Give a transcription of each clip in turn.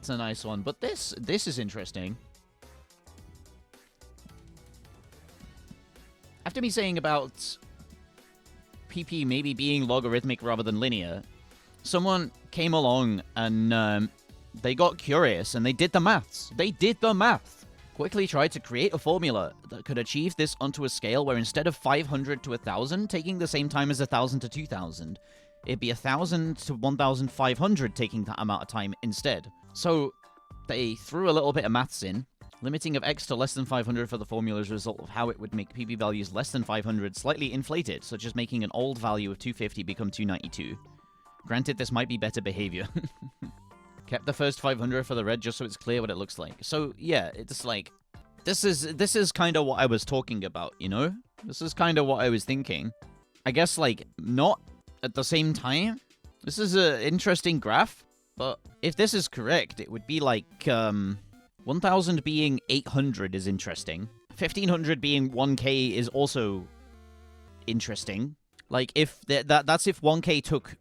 It's a nice one. But this is interesting. After me saying about PP maybe being logarithmic rather than linear, someone came along and they got curious and they did the maths. They did the math. Quickly tried to create a formula that could achieve this onto a scale where instead of 500 to 1,000 taking the same time as 1,000 to 2,000, it'd be 1,000 to 1,500 taking that amount of time instead. So they threw a little bit of maths in. Limiting of x to less than 500 for the formula is a result of how it would make PP values less than 500 slightly inflated, such as making an old value of 250 become 292. Granted, this might be better behavior. Kept the first 500 for the red just so it's clear what it looks like. So, yeah, it's like... This is kind of what I was talking about, you know? This is kind of what I was thinking. I guess, like, not at the same time. This is an interesting graph, but if this is correct, it would be like, 1,000 being 800 is interesting. 1,500 being 1k is also interesting. Like, if that's if 1k took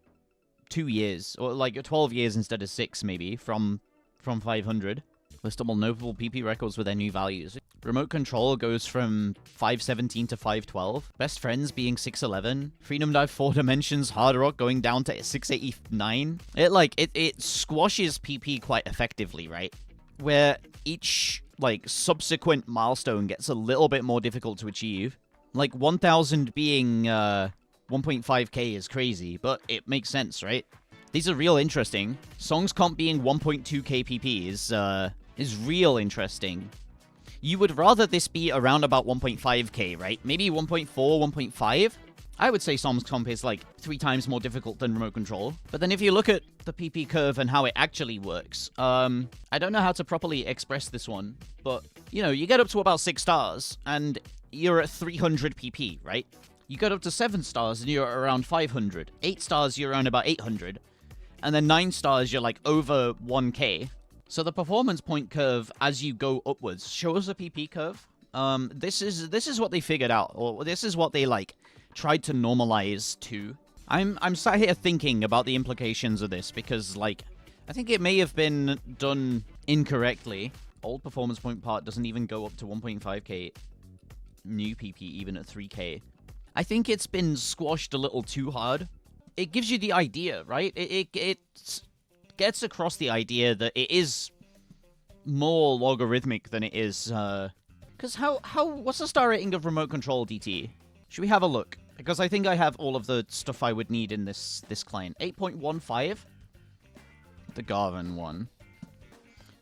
2 years, or like 12 years instead of 6, maybe, from 500. Listable notable PP records with their new values. Remote control goes from 517 to 512. Best friends being 611. Freedom Dive 4 dimensions. Hard Rock going down to 689. It squashes PP quite effectively, right? Where each, like, subsequent milestone gets a little bit more difficult to achieve. Like, 1,000 being, 1.5k is crazy, but it makes sense, right? These are real interesting. Songs comp being 1.2k PP is real interesting. You would rather this be around about 1.5k, right? Maybe 1.4, 1.5? I would say Songs comp is like 3 times more difficult than remote control. But then if you look at the PP curve and how it actually works, I don't know how to properly express this one, but, you know, you get up to about 6 stars, and you're at 300 PP, right? You get up to 7 stars, and you're around 500. 8 stars, you're around about 800. And then 9 stars, you're like over 1k. So the performance point curve, as you go upwards, shows a PP curve. This is what they figured out, or this is what they, like, tried to normalize to. I'm sat here thinking about the implications of this because, like, I think it may have been done incorrectly. Old performance point part doesn't even go up to 1.5k. New PP even at 3k. I think it's been squashed a little too hard. It gives you the idea, right? It gets across the idea that it is more logarithmic than it is, because what's the star rating of remote control, DT? Should we have a look? Because I think I have all of the stuff I would need in this client. 8.15. The Garvin one.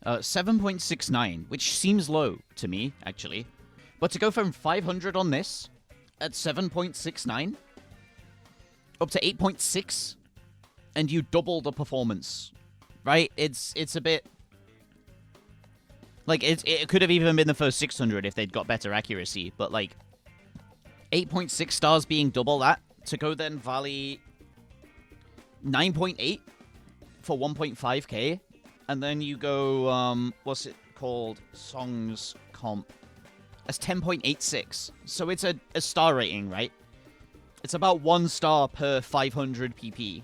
7.69, which seems low to me, actually. But to go from 500 on this at 7.69 up to 8.6, and you double the performance, right? It's a bit... Like, it could have even been the first 600 if they'd got better accuracy, but, like, 8.6 stars being double that, to go then valley 9.8 for 1.5k, and then you go, what's it called? Songs comp. That's 10.86. So it's a star rating, right? It's about 1 star per 500 PP.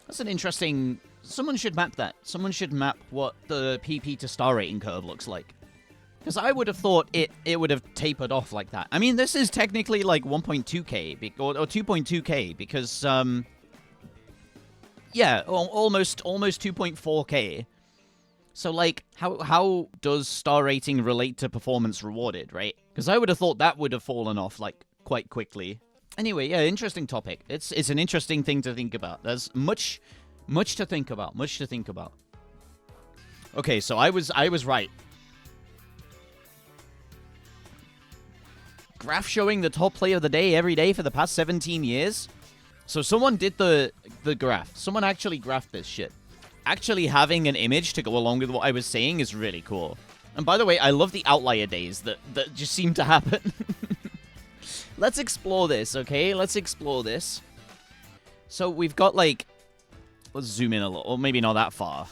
That's an interesting... Someone should map that. Someone should map what the PP to star rating curve looks like. Because I would have thought it would have tapered off like that. I mean, this is technically like 1.2k, or 2.2k, because, yeah, almost 2.4k. So, like, how does star rating relate to performance rewarded, right? Because I would have thought that would have fallen off, like, quite quickly. Anyway, yeah, interesting topic. It's an interesting thing to think about. There's much to think about. Much to think about. Okay, so I was right. Graph showing the top play of the day every day for the past 17 years. So someone did the graph. Someone actually graphed this shit. Actually having an image to go along with what I was saying is really cool. And by the way, I love the outlier days that just seem to happen. Let's explore this, okay? Let's explore this. So we've got, like... Let's zoom in a little. Or maybe not that far.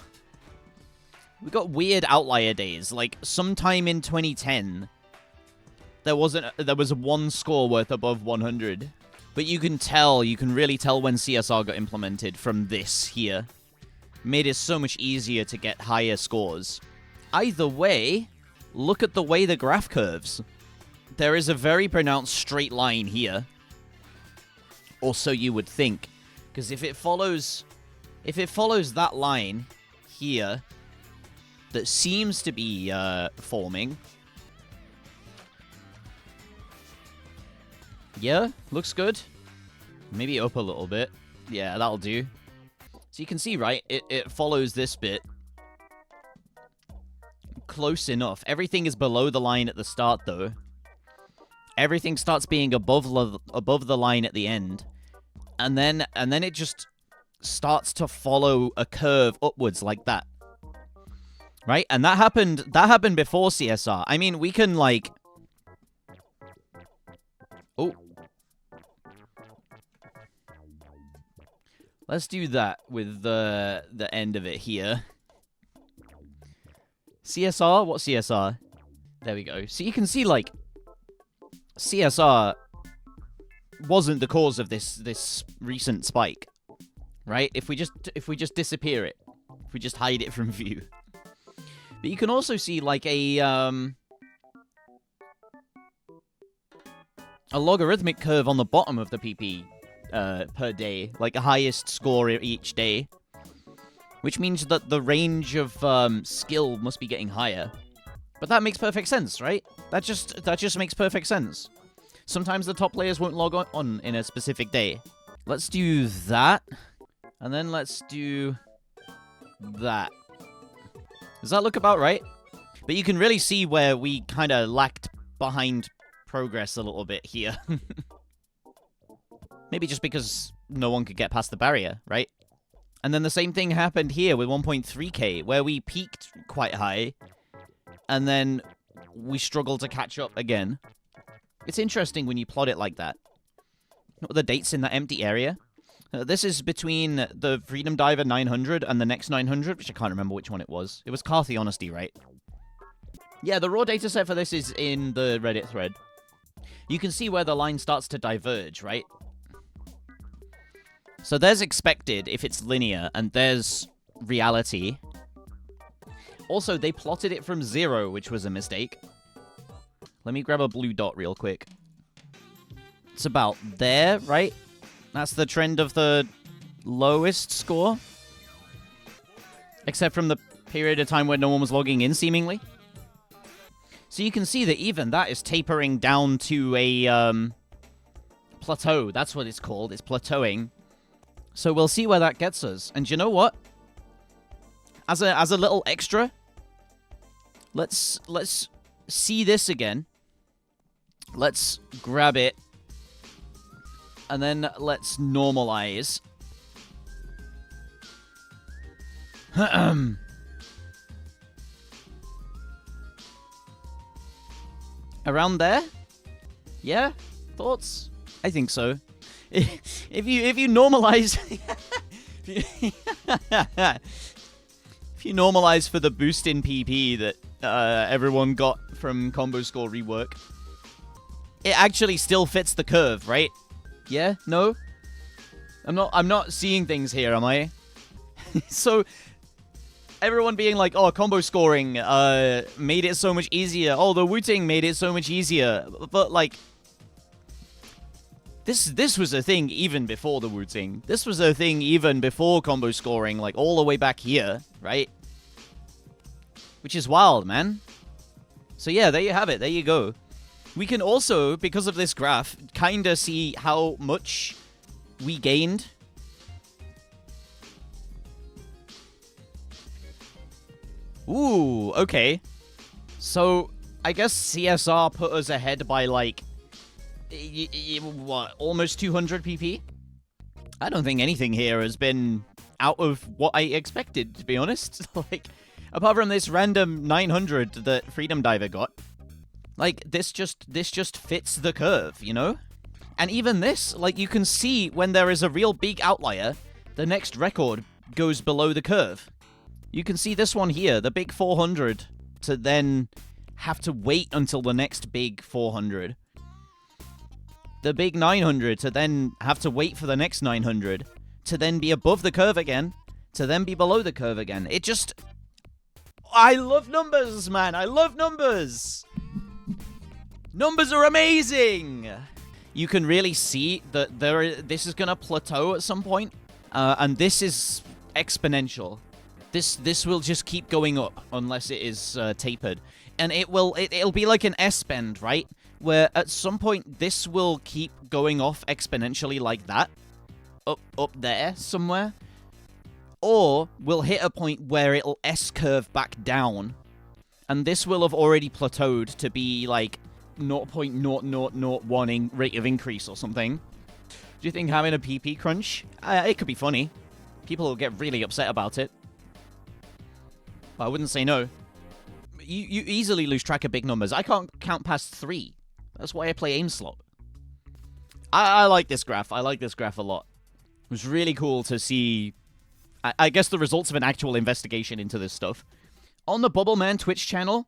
We've got weird outlier days. Like, sometime in 2010, there was one score worth above 100. But you can really tell when CSR got implemented from this here. made it so much easier to get higher scores. Either way, look at the way the graph curves. There is a very pronounced straight line here. Or so you would think. Because if it follows that line here that seems to be forming. Yeah, looks good. Maybe up a little bit. Yeah, that'll do. So you can see, right, it follows this bit. Close enough. Everything is below the line at the start, though. Everything starts being above the line at the end. And then it just starts to follow a curve upwards like that. Right? And that happened before CSR. I mean, we can, like... Oh. Let's do that with the end of it here. CSR? What CSR? There we go. So you can see, like, CSR wasn't the cause of this recent spike, right? If we just disappear it, if we just hide it from view. But you can also see, like, a logarithmic curve on the bottom of the PP per day, like a highest score each day, which means that the range of skill must be getting higher. But that makes perfect sense, right? That just makes perfect sense. Sometimes the top players won't log on in a specific day. Let's do that, and then let's do that. Does that look about right? But you can really see where we kind of lacked behind progress a little bit here. Maybe just because no one could get past the barrier, right? And then the same thing happened here with 1.3k, where we peaked quite high, and then we struggled to catch up again. It's interesting when you plot it like that. What are the dates in that empty area? This is between the Freedom Diver 900 and the next 900, which I can't remember which one it was. It was Carthy Honesty, right? Yeah, the raw dataset for this is in the Reddit thread. You can see where the line starts to diverge, right? So there's expected if it's linear, and there's reality. Also, they plotted it from 0, which was a mistake. Let me grab a blue dot real quick. It's about there, right? That's the trend of the lowest score. Except from the period of time where no one was logging in, seemingly. So you can see that even that is tapering down to a plateau. That's what it's called. It's plateauing. So we'll see where that gets us. And you know what? As a little extra, let's see this again. Let's grab it. And then let's normalize. Around there? Yeah? Thoughts? I think so. If you normalize if you normalize for the boost in PP that everyone got from combo score rework, it actually still fits the curve, right? Yeah? No? I'm not seeing things here, am I? So everyone being like, oh, combo scoring made it so much easier. Oh, the Wu-Ting made it so much easier. But like, this was a thing even before the Wu-Ting. This was a thing even before combo scoring, like all the way back here, right? Which is wild, man. So yeah, there you have it. There you go. We can also, because of this graph, kind of see how much we gained. Ooh, okay. So, I guess CSR put us ahead by, like, what, almost 200 PP? I don't think anything here has been out of what I expected, to be honest. Like, apart from this random 900 that Freedom Diver got. Like, this just fits the curve, you know? And even this, like, you can see when there is a real big outlier, the next record goes below the curve. You can see this one here, the big 400, to then have to wait until the next big 400. The big 900 to then have to wait for the next 900, to then be above the curve again, to then be below the curve again. It just... I love numbers, man. I love numbers. Numbers are amazing. You can really see that this is going to plateau at some point, and this is exponential. This will just keep going up unless it is tapered. And it'll be like an S-bend, right? Where at some point this will keep going off exponentially like that. Up there somewhere. Or we'll hit a point where it'll S-curve back down. And this will have already plateaued to be like 0.0001 rate of increase or something. Do you think having a PP crunch? It could be funny. People will get really upset about it. But I wouldn't say no. You easily lose track of big numbers. I can't count past 3. That's why I play aim slot. I like this graph. I like this graph a lot. It was really cool to see, I guess, the results of an actual investigation into this stuff. On the Bubbleman Twitch channel,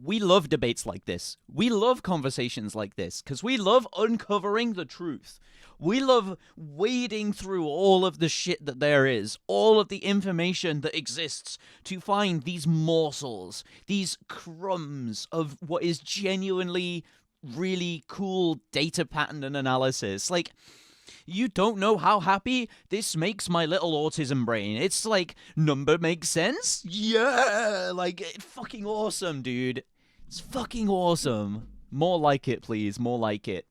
we love debates like this. We love conversations like this, because we love uncovering the truth. We love wading through all of the shit that there is, all of the information that exists, to find these morsels, these crumbs of what is genuinely really cool data pattern and analysis. Like, you don't know how happy this makes my little autism brain. It's like, number makes sense? Yeah! Like, fucking awesome, dude. It's fucking awesome. More like it, please. More like it.